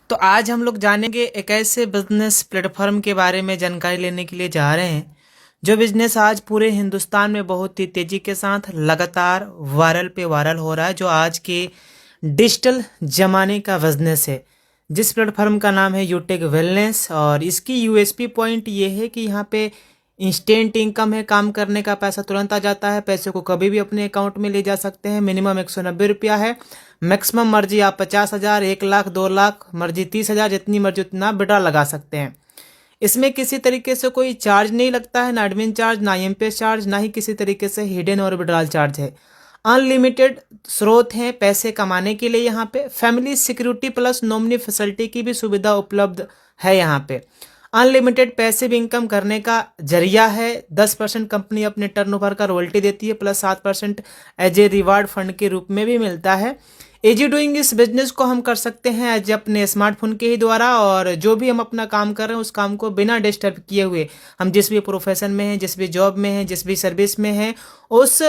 तो आज हम लोग जानेंगे एक ऐसे बिजनेस प्लेटफॉर्म के बारे में जानकारी लेने के लिए जा रहे हैं जो बिजनेस आज पूरे हिंदुस्तान में बहुत ही तेजी के साथ लगातार वायरल पे वायरल हो रहा है, जो आज के डिजिटल जमाने का बिजनेस है। जिस प्लेटफॉर्म का नाम है यूटेक वेलनेस, और इसकी यूएसपी पॉइंट ये है कि यहाँ पे इंस्टेंट इनकम है, काम करने का पैसा तुरंत आ जाता है, पैसे को कभी भी अपने अकाउंट में ले जा सकते हैं। मिनिमम 190 रुपया है, मैक्सिमम मर्जी आप 50,000, 1 लाख, 2 लाख, मर्जी 30,000, जितनी मर्जी उतना विड्रॉ लगा सकते हैं। इसमें किसी तरीके से कोई चार्ज नहीं लगता है, ना एडमिन चार्ज, ना एमपीएस चार्ज, ना ही किसी तरीके से हिडन और विड्रॉल चार्ज है। अनलिमिटेड स्रोत हैं पैसे कमाने के लिए। यहाँ पे family security plus nominee facility की भी सुविधा उपलब्ध है। यहाँ पे अनलिमिटेड पैसिव इनकम करने का जरिया है। 10% कंपनी अपने टर्नओवर का रॉयल्टी देती है, plus 7% as a reward fund के रूप में भी मिलता है। इजी डूइंग इस बिजनेस को हम कर सकते हैं एज अपने स्मार्टफोन के ही द्वारा, और जो भी हम अपना काम कर रहे हैं उस काम को बिना डिस्टर्ब किए हुए, हम जिस भी प्रोफेशन में हैं, जिस भी जॉब में हैं, जिस भी सर्विस में हैं, उस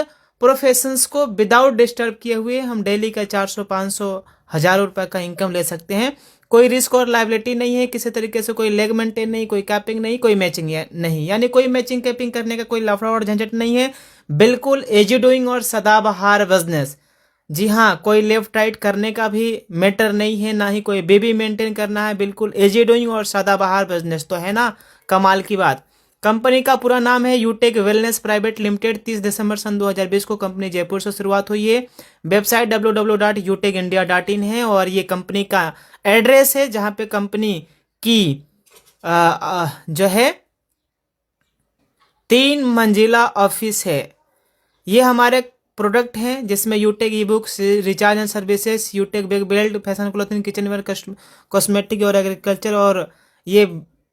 प्रोफेशंस को विदाउट डिस्टर्ब किए हुए हम डेली का 400, 500, 1,000 रुपये का इनकम ले सकते हैं। कोई रिस्क और लाइबिलिटी नहीं है, किसी तरीके से कोई लेग मेंटेन नहीं, कोई कैपिंग नहीं, कोई मैचिंग नहीं, यानी कोई मैचिंग कैपिंग करने का कोई लफड़ा और झंझट नहीं है। बिल्कुल इजी डूइंग और सदाबहार बिजनेस। जी हाँ, कोई लेफ्ट राइट करने का भी मैटर नहीं है, ना ही कोई बेबी मेंटेन करना है। बिल्कुल इजी डूइंग और सदाबहार बिजनेस। तो है ना कमाल की बात। कंपनी का पूरा नाम है यूटेक वेलनेस प्राइवेट लिमिटेड। 30 दिसंबर सन 2020 को कंपनी जयपुर से शुरुआत हुई है। वेबसाइट www.utekindia.in है, और ये कंपनी का एड्रेस है जहां पे कंपनी की जो है 3 मंजिला ऑफिस है। ये हमारे प्रोडक्ट हैं जिसमें Utech e books, recharge and services, Utech bag belt, fashion clothing, kitchen ware, cosmetic और एग्रीकल्चर, और ये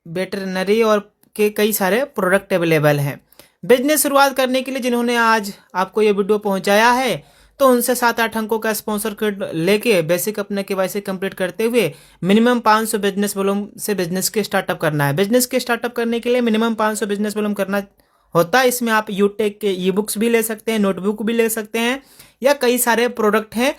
वेटरनरी और के कई सारे प्रोडक्ट अवेलेबल हैं। बिजनेस शुरुआत करने के लिए जिन्होंने आज आपको ये वीडियो पहुंचाया है, तो उनसे 7-8 अंकों का स्पॉन्सर कोड लेके बेसिक अपने केवाईसी कंप्लीट करते हुए मिनिमम 500 बिजनेस वॉल्यूम से बिजनेस के स्टार्टअप करना है। बिजनेस के स्टार्टअप करने के लिए मिनिमम 500 बिजनेस वॉल्यूम करना होता है। इसमें आप यूटेक के ई बुक्स भी ले सकते हैं, नोटबुक भी ले सकते हैं, या कई सारे प्रोडक्ट हैं।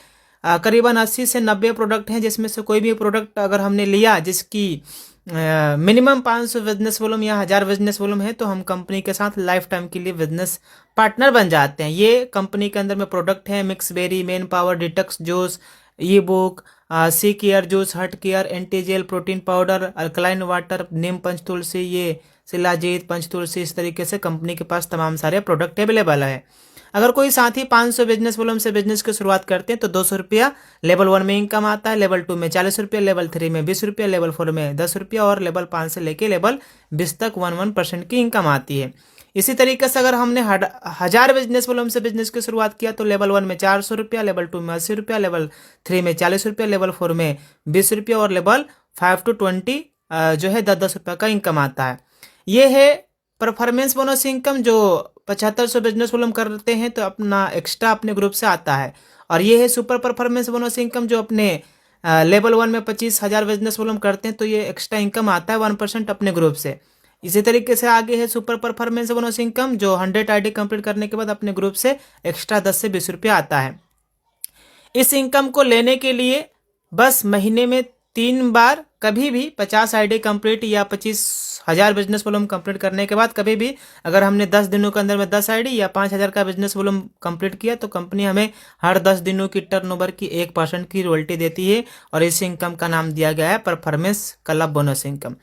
करीबन 80 से 90 प्रोडक्ट हैं, जिसमें से कोई भी प्रोडक्ट अगर हमने लिया जिसकी मिनिमम 500 बिजनेस वॉल्यूम या 1,000 बिजनेस वॉल्यूम है, तो हम कंपनी के साथ लाइफ टाइम के लिए बिजनेस पार्टनर बन जाते हैं। ये कंपनी के अंदर में प्रोडक्ट हैं: mix berry, men power, detox juice, e book, sea care juice, हट care, anti gel, protein powder, alkaline water, neem पंच तुलसी, ये शिलाजीत, पंच तुलसी। इस तरीके से कंपनी के पास तमाम सारे प्रोडक्ट अवेलेबल है। अगर कोई साथी 500 बिजनेस वॉल्यूम से बिजनेस की शुरुआत करते हैं तो 200 रुपया लेवल 1 में इनकम आता है, लेवल 2 में 40 रुपया, लेवल 3 में 20 रुपया, लेवल 4 में 10 रुपया, और लेवल 5 से लेके लेवल 20 तक 1% की इनकम आती है। इसी तरीके से अगर हमने 1,000 बिजनेस वॉल्यूम से बिजनेस की शुरुआत किया तो लेवल 1 में 400 रुपया, लेवल 2 में 80 रुपया, लेवल 3 में 40 रुपया, लेवल 4 में 20 रुपया, और लेवल 5 to 20 जो है 10-10 रुपया का इनकम आता है। ये है परफॉर्मेंस बोनस इनकम, जो 7500 बिजनेस वॉल्यूम करते हैं तो अपना एक्स्ट्रा अपने ग्रुप से आता है। और ये है सुपर परफॉर्मेंस बोनस इनकम, जो अपने लेवल 1 में 25,000 बिजनेस वॉल्यूम करते हैं तो ये एक्स्ट्रा इनकम आता है 1% अपने ग्रुप से। इसी तरीके से आगे है सुपर परफॉर्मेंस बोनस इनकम, जो 100 आईडी कंप्लीट करने के बाद अपने ग्रुप से एक्स्ट्रा 10 से 20 रुपया आता है। इस इनकम को लेने के लिए बस महीने में 3 बार, कभी भी 50 आईडी कंप्लीट या 25,000 बिजनेस वॉल्यूम कंप्लीट करने के बाद कभी भी अगर हमने 10 दिनों के अंदर में 10 आईडी या 5,000 का बिजनेस वॉल्यूम कंप्लीट किया तो कंपनी हमें हर 10 दिनों की टर्नओवर की 1% की रॉयल्टी देती है, और इस इनकम का नाम दिया गया है performance club bonus income.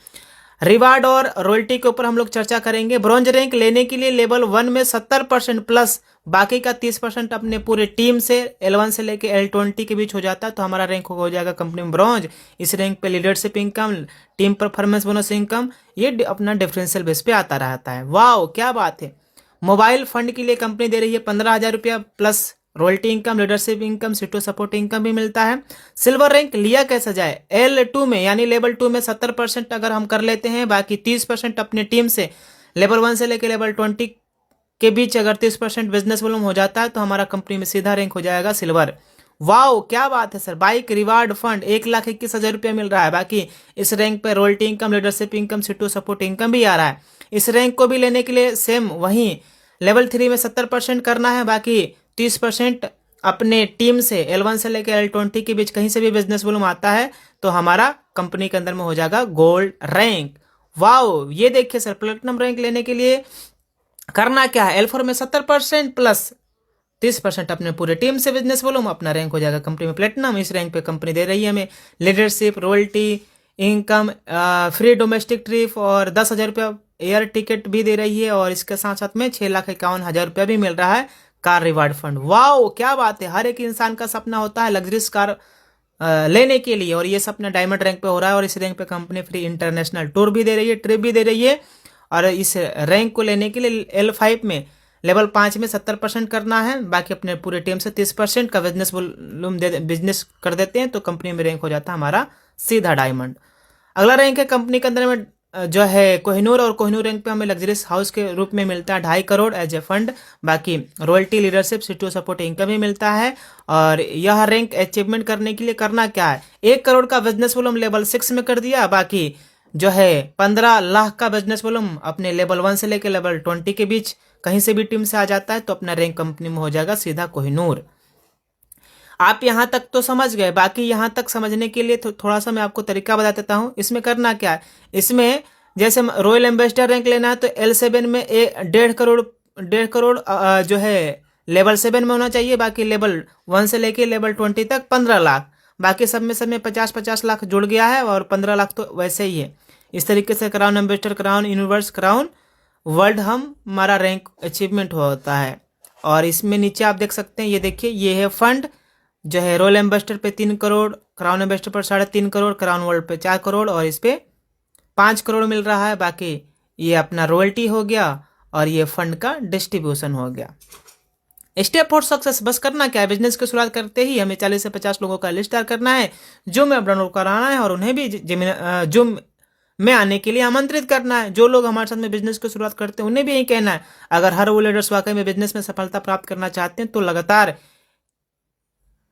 Reward और रॉयल्टी के ऊपर हम लोग चर्चा करेंगे। ब्रॉन्ज रैंक लेने के लिए लेवल 1 में 70% प्लस बाकी का 30% अपने पूरे टीम से L1 से लेके L20 के बीच हो जाता है, तो हमारा रैंक हो जाएगा कंपनी में ब्रॉन्ज। इस रैंक पे leadership income, team performance bonus income, ये अपना डिफरेंशियल बेस पे आता रहता है। वाह क्या बात है। मोबाइल फंड के लिए कंपनी दे रही है 15,000 रुपया plus royalty income, leadership income, सीटो सपोर्ट इनकम भी मिलता है। सिल्वर रैंक लिया कैसे जाए? L2 में यानी लेवल 2 में 70% अगर हम कर लेते हैं, बाकी 30% अपने टीम से लेवल 1 से लेकर लेवल 20 के बीच अगर 30% बिजनेस वॉल्यूम हो जाता है तो हमारा कंपनी में सीधा रैंक हो जाएगा सिल्वर। वाओ क्या बात है सर। बाइक रिवार्ड फंड 1,21,000 रुपया मिल रहा है। बाकी इस रैंक पे रॉयल्टी इनकम, लीडरशिप इनकम, सीटो सपोर्ट इनकम भी आ रहा है। इस रैंक को भी लेने के लिए सेम वहीं लेवल 3 में 70% करना है, बाकी 30% अपने टीम से L1 से लेकर L20 के बीच कहीं से भी बिजनेस वॉल्यूम आता है तो हमारा कंपनी के अंदर में हो जाएगा गोल्ड रैंक। वाओ, ये देखिए सर, प्लेटिनम रैंक लेने के लिए करना क्या है, L4 में 70% प्लस 30% अपने पूरे टीम से बिजनेस वॉल्यूम, अपना रैंक हो जाएगा कंपनी में प्लेटिनम। इस रैंक पे कंपनी दे रही है हमें leadership, royalty, income, free domestic trip और 10,000 रुपया एयर टिकट भी दे रही है, और इसके साथ साथ में 6,51,000 रुपया भी मिल रहा है कार रिवार्ड फंड। वाओ, क्या बात है, हर एक इंसान का सपना होता है लग्जरियस कार लेने के लिए, और ये सपना डायमंड रैंक पे हो रहा है। और इस रैंक पे कंपनी फ्री इंटरनेशनल टूर भी दे रही है, ट्रिप भी दे रही है। और इस रैंक को लेने के लिए L5 में लेवल 5 में 70% करना है, बाकी अपने पूरे टीम से 30% का बिजनेस वॉल्यूम बिजनेस कर देते हैं तो कंपनी में रैंक हो जाता है हमारा सीधा डायमंड। अगला रैंक है कंपनी के अंदर में जो है कोहिनूर, और कोहिनूर रैंक पे हमें लग्जरियस हाउस के रूप में मिलता है 2.5 करोड़ एज ए फंड। बाकी royalty, leadership, CTO support income भी मिलता है। और यह रैंक अचीवमेंट करने के लिए करना क्या है, 1 करोड़ का बिजनेस वॉल्यूम लेवल 6 में कर दिया, बाकी जो है 15 लाख का बिजनेस वॉल्यूम अपने लेवल 1 से लेकर लेवल 20 के बीच कहीं से भी टीम से आ जाता है तो अपना रैंक कंपनी में हो जाएगा सीधा कोहिनूर। आप यहाँ तक तो समझ गए, बाकी यहाँ तक समझने के लिए थोड़ा सा मैं आपको तरीका बता देता हूँ। इसमें करना क्या है, इसमें जैसे रॉयल एम्बेसडर रैंक लेना है तो L7 में 1.5 करोड़ जो है लेवल 7 में होना चाहिए, बाकी लेवल 1 से लेके लेवल 20 तक 15 लाख, बाकी सब में 50-50 लाख जुड़ गया है, और 15 लाख तो वैसे ही है। इस तरीके से crown ambassador, crown universe, crown world हमारा रैंक अचीवमेंट होता है। और इसमें नीचे आप देख सकते हैं, ये देखिए, ये है फंड जो है रॉयल एम्बेसडर पे 3 करोड़, क्राउन एम्बेसडर पर 3.5 करोड़, क्राउन वर्ल्ड पे 4 करोड़, और इस पे 5 करोड़ मिल रहा है। बाकी ये अपना रॉयल्टी हो गया और ये फंड का डिस्ट्रीब्यूशन हो गया। स्टेप फॉर सक्सेस, बस करना क्या है, बिजनेस की शुरुआत करते ही हमें 40 से 50 लोगों का लिस्ट तैयार करना है जो में डाउनलोड कराना है, और उन्हें भी जो में आने के लिए आमंत्रित करना है। जो लोग हमारे साथ में बिजनेस की शुरुआत करते हैं उन्हें भी यही कहना है, अगर हर वो लीडर्स वाकई में बिजनेस में सफलता प्राप्त करना चाहते हैं तो लगातार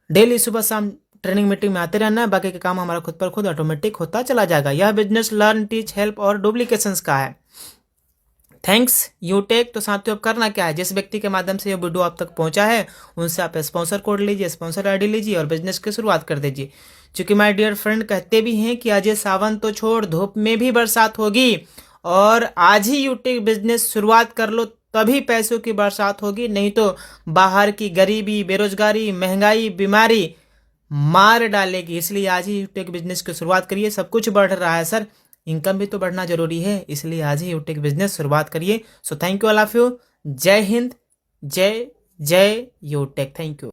डेली सुबह शाम ट्रेनिंग मीटिंग में आते रहना है, बाकी का काम हमारा खुद पर खुद ऑटोमेटिक होता चला जाएगा। यह बिजनेस लर्न, टीच, हेल्प और डुप्लीकेशंस का है। थैंक्स यूटेक। तो साथियों, अब करना क्या है, जिस व्यक्ति के माध्यम से ये वीडियो आप तक पहुंचा है उनसे आप स्पॉन्सर कोड लीजिए, स्पॉन्सर आईडी लीजिए और बिजनेस की शुरुआत कर दीजिए। क्योंकि माय डियर फ्रेंड कहते भी हैं कि अजय सावन तो छोड़, धूप में भी बरसात होगी, और आज ही यूटेक बिजनेस शुरुआत कर लो तभी पैसों की बरसात होगी, नहीं तो बाहर की गरीबी, बेरोजगारी, महंगाई, बीमारी मार डालेगी। इसलिए आज ही यूटेक बिजनेस की शुरुआत करिए। सब कुछ बढ़ रहा है सर, इनकम भी तो बढ़ना जरूरी है, इसलिए आज ही यूटेक बिजनेस शुरुआत करिए। So thank you all of you. जय हिंद, जय जय यूटेक। Thank you.